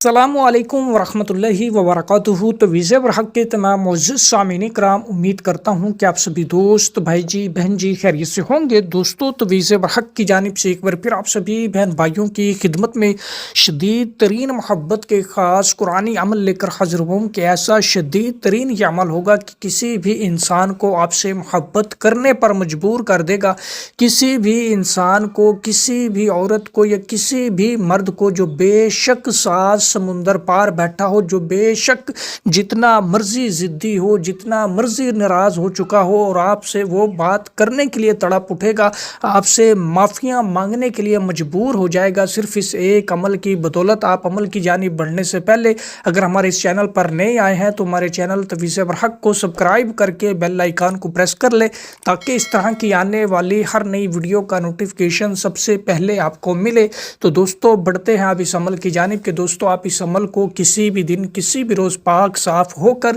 السلام علیکم ورحمۃ اللہ وبرکاتہ۔ تو ویزے برحق کے تمام معزز سامعین کرام، امید کرتا ہوں کہ آپ سبھی دوست بھائی جی بہن جی خیریت سے ہوں گے۔ دوستو تو ویزے برحق کی جانب سے ایک بار پھر آپ سبھی بہن بھائیوں کی خدمت میں شدید ترین محبت کے خاص قرآنی عمل لے کر حاضر ہوں کہ ایسا شدید ترین یہ عمل ہوگا کہ کسی بھی انسان کو آپ سے محبت کرنے پر مجبور کر دے گا۔ کسی بھی انسان کو، کسی بھی عورت کو یا کسی بھی مرد کو جو بے شک ساتھ سمندر پار بیٹھا ہو، جو بے شک جتنا مرضی ضدی ہو، جتنا مرضی ناراض ہو چکا ہو، اور آپ سے وہ بات کرنے کے لیے تڑپ اٹھے گا، آپ سے معافیاں مانگنے کے لیے مجبور ہو جائے گا، صرف اس ایک عمل کی بدولت۔ آپ عمل کی جانب بڑھنے سے پہلے اگر ہمارے اس چینل پر نئے آئے ہیں تو ہمارے چینل تویز برحق کو سبسکرائب کر کے بیل آئیکن کو پریس کر لیں تاکہ اس طرح کی آنے والی ہر نئی ویڈیو کا نوٹیفیکیشن سب سے پہلے آپ کو ملے۔ تو دوستو بڑھتے ہیں آپ اس عمل کی جانب کہ دوستو آپ اس عمل کو کسی بھی دن، کسی بھی روز پاک صاف ہو کر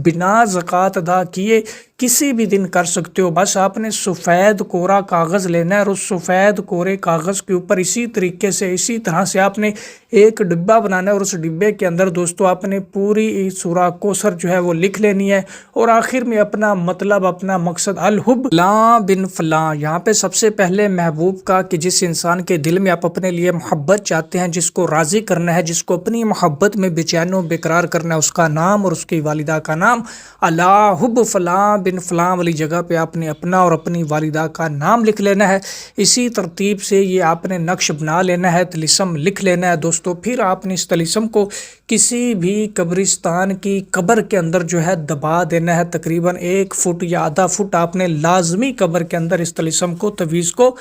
بنا زکوٰۃ ادا کیے کسی بھی دن کر سکتے ہو۔ بس آپ نے سفید کوڑا کاغذ لینا ہے اور اس سفید کورے کاغذ کے اوپر اسی طریقے سے، اسی طرح سے آپ نے ایک ڈبہ بنانا ہے، اور اس ڈبے کے اندر دوستو آپ نے پوری سورہ کوثر جو ہے وہ لکھ لینی ہے، اور آخر میں اپنا مطلب، اپنا مقصد الحب فلاں بن فلاں، یہاں پہ سب سے پہلے محبوب کا کہ جس انسان کے دل میں آپ اپنے لیے محبت چاہتے ہیں، جس کو راضی کرنا ہے، جس کو اپنی محبت میں بے چین و بے قرار کرنا ہے، اس کا نام اور اس کی والدہ کا نام الحب فلاں بن فلاں والی جگہ پہ آپ نے اپنا اور اپنی والدہ کا نام لکھ لینا ہے۔ اسی ترتیب سے یہ آپ نے نقش بنا لینا ہے، طلسم لکھ لینا ہے دوستو۔ پھر آپ نے اس طلسم کو کسی بھی قبرستان کی قبر کے اندر جو ہے دبا دینا ہے، تقریباً 1 فٹ یا آدھا فٹ آپ نے لازمی قبر کے اندر اس طلسم کو، تویز کو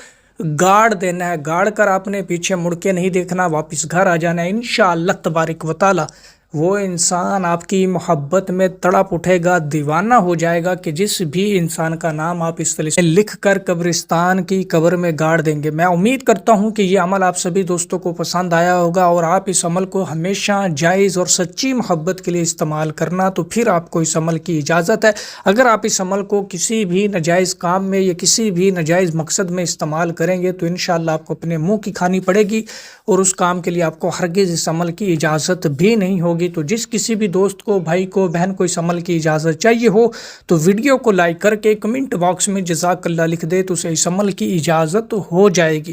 گاڑ دینا ہے۔ گاڑ کر آپ نے پیچھے مڑ کے نہیں دیکھنا، واپس گھر آ جانا ہے۔ انشاءاللہ تبارک و تعالی وہ انسان آپ کی محبت میں تڑپ اٹھے گا، دیوانہ ہو جائے گا کہ جس بھی انسان کا نام آپ اس طرح سے لکھ کر قبرستان کی قبر میں گاڑ دیں گے۔ میں امید کرتا ہوں کہ یہ عمل آپ سبھی دوستوں کو پسند آیا ہوگا، اور آپ اس عمل کو ہمیشہ جائز اور سچی محبت کے لیے استعمال کرنا، تو پھر آپ کو اس عمل کی اجازت ہے۔ اگر آپ اس عمل کو کسی بھی ناجائز کام میں یا کسی بھی ناجائز مقصد میں استعمال کریں گے تو انشاءاللہ آپ کو اپنے منہ کی کھانی پڑے گی، اور اس کام کے لیے آپ کو ہرگز اس عمل کی اجازت بھی نہیں ہوگی۔ تو جس کسی بھی دوست کو، بھائی کو، بہن کو اس عمل کی اجازت چاہیے ہو تو ویڈیو کو لائک کر کے کمنٹ باکس میں جزاک اللہ لکھ دے تو اسے اس عمل کی اجازت ہو جائے گی۔